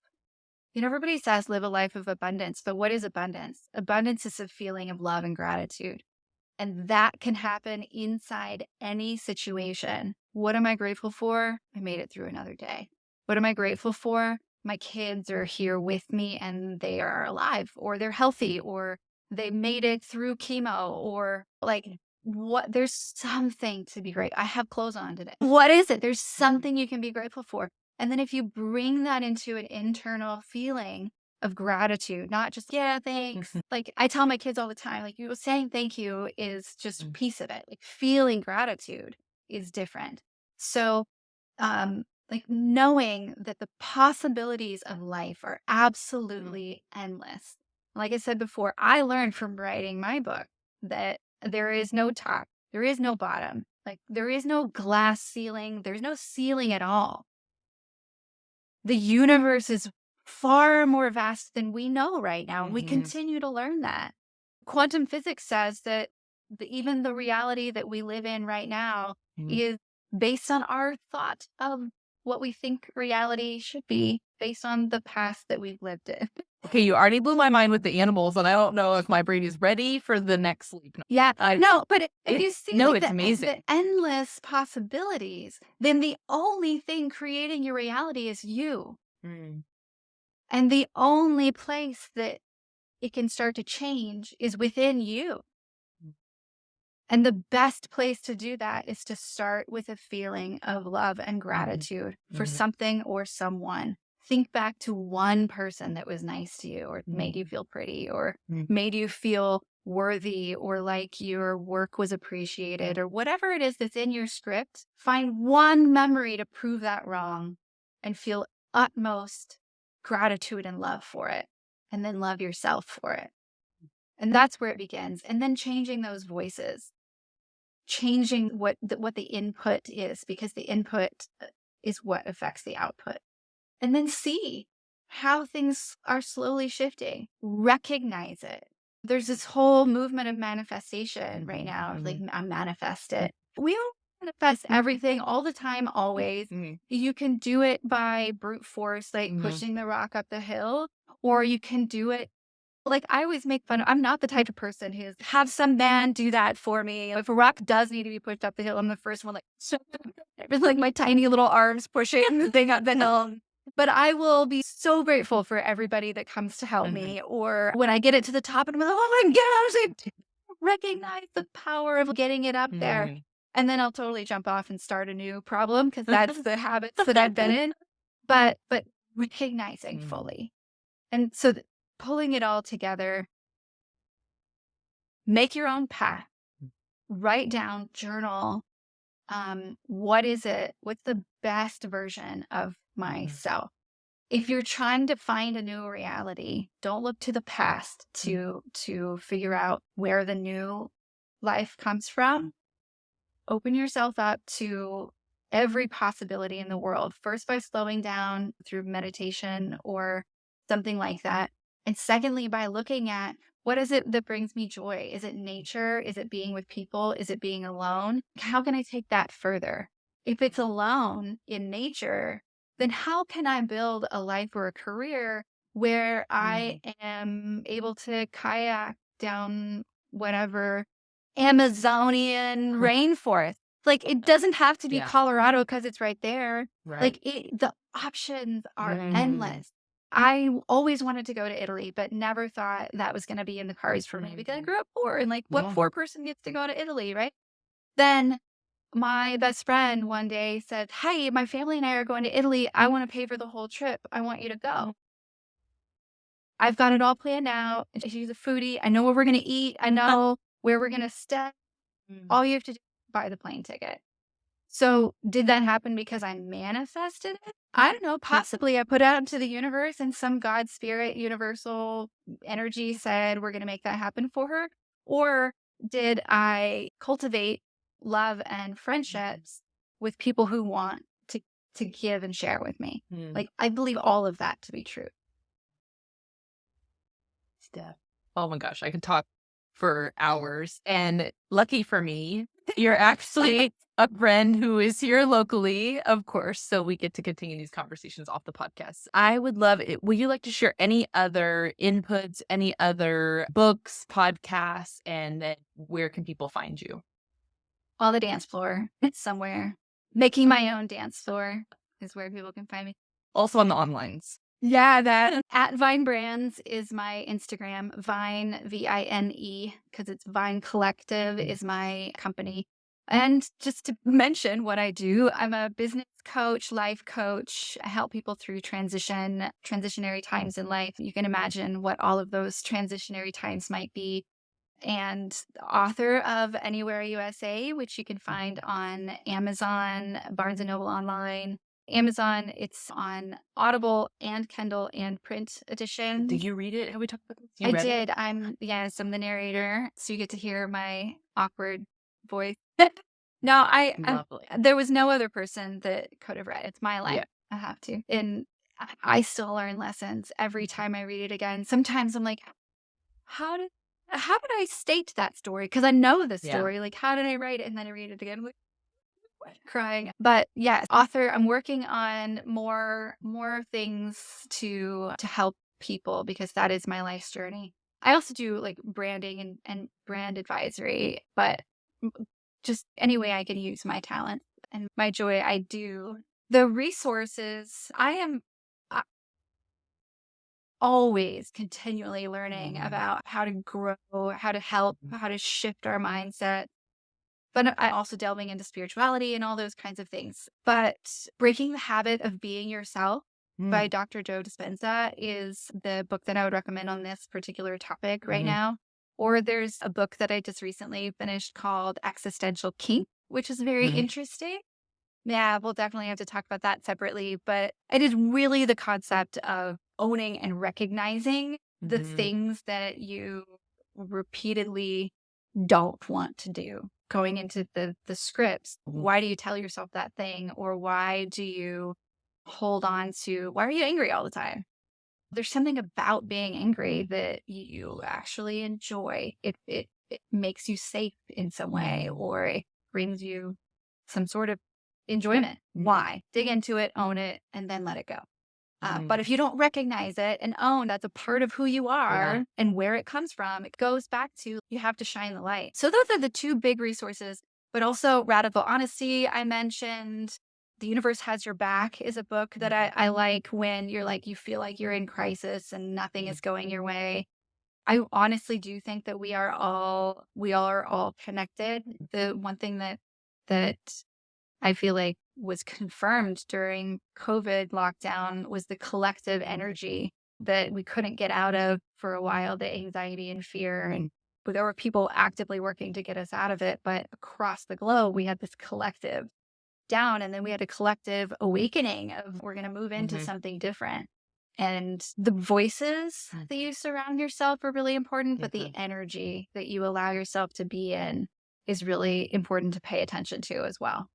everybody says live a life of abundance, but what is abundance? Abundance is a feeling of love and gratitude. And that can happen inside any situation. What am I grateful for? I made it through another day. What am I grateful for? My kids are here with me and they are alive, or they're healthy, or they made it through chemo, or like what, there's something to be great. I have clothes on today. What is it? There's something you can be grateful for. And then if you bring that into an internal feeling of gratitude, not just, yeah, thanks. Like I tell my kids all the time, like you saying thank you is just a piece of it. Like feeling gratitude is different. So, like knowing that the possibilities of life are absolutely endless. Like I said before, I learned from writing my book that there is no top, there is no bottom, like there is no glass ceiling, there's no ceiling at all. The universe is far more vast than we know right now. And we continue to learn that. Quantum physics says that even the reality that we live in right now is based on our thought of what we think reality should be, based on the past that we've lived in. Okay, you already blew my mind with the animals, and I don't know if my brain is ready for the next sleep. Yeah, no, but if you see no, like it's amazing. the endless possibilities, then the only thing creating your reality is you. And the only place that it can start to change is within you. And the best place to do that is to start with a feeling of love and gratitude for something or someone. Think back to one person that was nice to you, or made you feel pretty, or made you feel worthy, or like your work was appreciated, or whatever it is that's in your script. Find one memory to prove that wrong and feel utmost gratitude and love for it. And then love yourself for it. And that's where it begins. And then changing those voices. Changing what the input is, because the input is what affects the output. And then see how things are slowly shifting. Recognize it. There's this whole movement of manifestation right now. Like, I manifest it. We don't manifest everything all the time, always. You can do it by brute force, like pushing the rock up the hill, or you can do it. Like I always make fun. I'm not the type of person who's have some man do that for me. If a rock does need to be pushed up the hill, I'm the first one, like, with like my tiny little arms pushing the thing up the hill. But I will be so grateful for everybody that comes to help me. Or when I get it to the top and I'm like, oh my gosh, I recognize the power of getting it up there. And then I'll totally jump off and start a new problem, because that's the habits that I've been in. But recognizing fully. And so pulling it all together, make your own path, write down, journal. What is it? What's the best version of myself? If you're trying to find a new reality, don't look to the past to figure out where the new life comes from. Open yourself up to every possibility in the world, first by slowing down through meditation or something like that. And secondly, by looking at, what is it that brings me joy? Is it nature? Is it being with people? Is it being alone? How can I take that further? If it's alone in nature, then how can I build a life or a career where I am able to kayak down whatever Amazonian rainforest? Like, it doesn't have to be Colorado because it's right there. Like, the options are endless. I always wanted to go to Italy, but never thought that was going to be in the cards for me, because I grew up poor, and like, what poor person gets to go to Italy, right? Then my best friend one day said, hey, my family and I are going to Italy. I want to pay for the whole trip. I want you to go. I've got it all planned out. She's a foodie. I know where we're going to eat. I know where we're going to stay. All you have to do is buy the plane ticket. So did that happen because I manifested it? I don't know. Possibly I put it out into the universe and some God, spirit, universal energy said, we're going to make that happen for her. Or did I cultivate love and friendships with people who want to give and share with me? Like, I believe all of that to be true. Steph. Oh my gosh, I could talk for hours. And lucky for me, you're actually a friend who is here locally, of course. So we get to continue these conversations off the podcast. I would love it. Would you like to share any other inputs, any other books, podcasts, and then where can people find you? On the dance floor somewhere. Making my own dance floor is where people can find me. Also on the onlines. Yeah, that at Vine Brands is my Instagram. Vine, Vine, because it's Vine Collective is my company. And just to mention what I do, I'm a business coach, life coach. I help people through transitionary times in life. You can imagine what all of those transitionary times might be. And the author of Anywhere USA, which you can find on Amazon, Barnes & Noble online. Amazon, it's on Audible and Kindle and print edition. Did you read it? Have we talked about this? I did. I'm the narrator, so you get to hear my awkward voice. No, there was no other person that could have read it. It's my life. Yeah. I have to. And I still learn lessons every time I read it again. Sometimes I'm like, how did I state that story? Because I know the story. Like, how did I write it? And then I read it again. I'm like, crying. But yes, author, I'm working on more things to help people because that is my life's journey. I also do like branding and brand advisory, but just any way I can use my talent and my joy, I do. The resources, I am always continually learning about how to grow, how to help, how to shift our mindset. But I'm also delving into spirituality and all those kinds of things. But Breaking the Habit of Being Yourself by Dr. Joe Dispenza is the book that I would recommend on this particular topic right now. Or there's a book that I just recently finished called Existential Kink, which is very interesting. Yeah, we'll definitely have to talk about that separately. But it is really the concept of owning and recognizing the things that you repeatedly don't want to do. Going into the scripts, why do you tell yourself that thing? Or why do you hold on to, why are you angry all the time? There's something about being angry that you actually enjoy. It makes you safe in some way, or it brings you some sort of enjoyment. Why? Dig into it, own it, and then let it go. But if you don't recognize it and own that's a part of who you are and where it comes from, it goes back to you have to shine the light. So those are the two big resources, but also Radical Honesty, I mentioned. The Universe Has Your Back is a book that I like when you're like, you feel like you're in crisis and nothing is going your way. I honestly do think that we are all connected. The one thing that I feel like was confirmed during COVID lockdown was the collective energy that we couldn't get out of for a while, the anxiety and fear. But there were people actively working to get us out of it. But across the globe, we had this collective down, and then we had a collective awakening of we're going to move into something different. And the voices that you surround yourself are really important, but the energy that you allow yourself to be in is really important to pay attention to as well.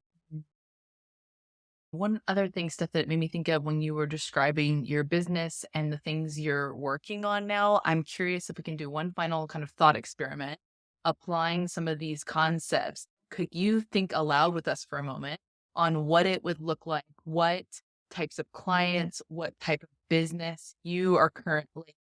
One other thing, Steph, that made me think of when you were describing your business and the things you're working on now, I'm curious if we can do one final kind of thought experiment, applying some of these concepts. Could you think aloud with us for a moment on what it would look like, what types of clients, what type of business you are currently,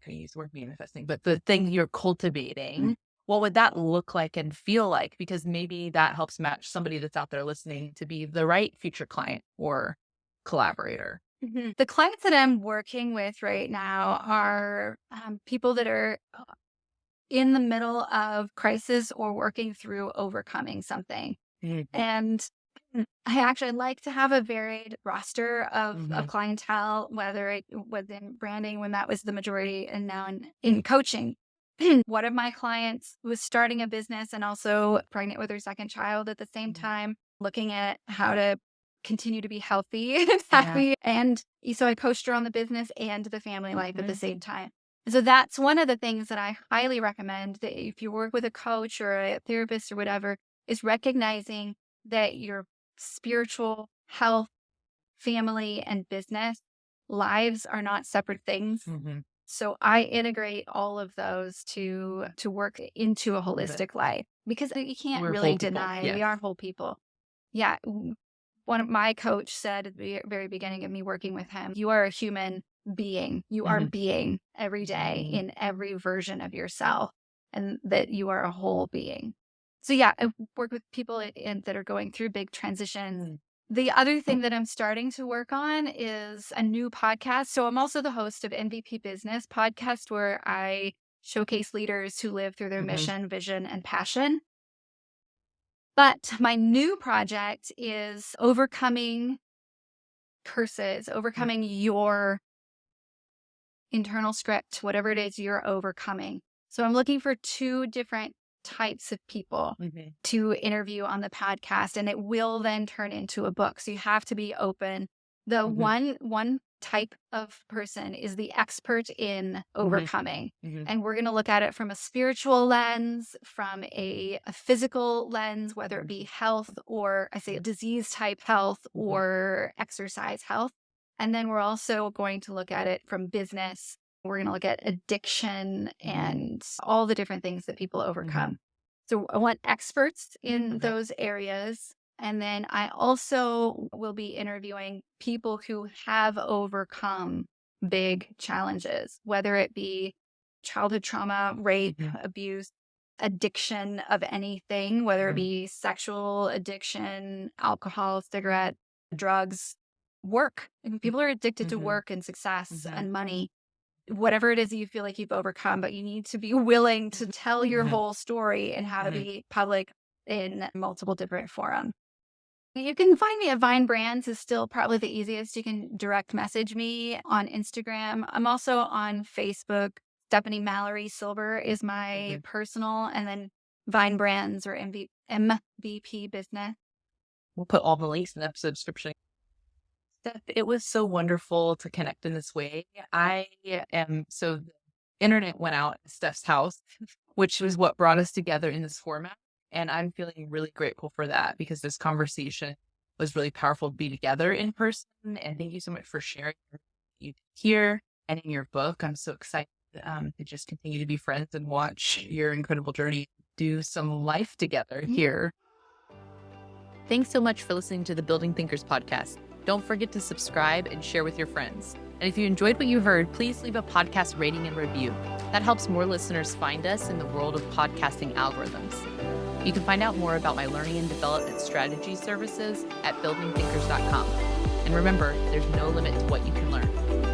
I use the word manifesting, but the thing you're cultivating, what would that look like and feel like? Because maybe that helps match somebody that's out there listening to be the right future client or collaborator. The clients that I'm working with right now are people that are in the middle of crisis or working through overcoming something. And I like to have a varied roster of clientele, whether it was in branding when that was the majority and now in coaching. One of my clients was starting a business and also pregnant with her second child at the same time, looking at how to continue to be healthy and happy. And so I coached her on the business and the family life at the same time. So that's one of the things that I highly recommend, that if you work with a coach or a therapist or whatever, is recognizing that your spiritual health, family, and business lives are not separate things. So I integrate all of those to work into a holistic life, because you can't We're really whole people. deny we Yes. are whole people. Yeah. One of my coach said at the very beginning of me working with him, you are a human being. You are being every day in every version of yourself, and that you are a whole being. So yeah, I work with people that are going through big transitions. The other thing that I'm starting to work on is a new podcast. So I'm also the host of MVP Business podcast, where I showcase leaders who live through their mission, vision, and passion. But my new project is overcoming curses, overcoming your internal script, whatever it is you're overcoming. So I'm looking for 2 different types of people to interview on the podcast, and it will then turn into a book. So you have to be open. The one type of person is the expert in overcoming. And we're going to look at it from a spiritual lens, from a physical lens, whether it be health, or I say disease type health, or exercise health. And then we're also going to look at it from business. We're going to look at addiction and all the different things that people overcome. So I want experts in those areas. And then I also will be interviewing people who have overcome big challenges, whether it be childhood trauma, rape, abuse, addiction of anything, whether it be sexual addiction, alcohol, cigarette, drugs, work. And people are addicted to work and success and money, whatever it is that you feel like you've overcome, but you need to be willing to tell your whole story and how to be public in multiple different forums. You can find me at Vine Brands is still probably the easiest. You can direct message me on Instagram. I'm also on Facebook. Stephanie Mallory Silver is my personal, and then Vine Brands or MVP Business. We'll put all the links in the episode description. Steph, it was so wonderful to connect in this way. So the internet went out at Steph's house, which was what brought us together in this format. And I'm feeling really grateful for that, because this conversation was really powerful to be together in person. And thank you so much for sharing what you did here and in your book. I'm so excited to just continue to be friends and watch your incredible journey, do some life together here. Thanks so much for listening to the Building Thinkers podcast. Don't forget to subscribe and share with your friends. And if you enjoyed what you heard, please leave a podcast rating and review. That helps more listeners find us in the world of podcasting algorithms. You can find out more about my learning and development strategy services at buildingthinkers.com. And remember, there's no limit to what you can learn.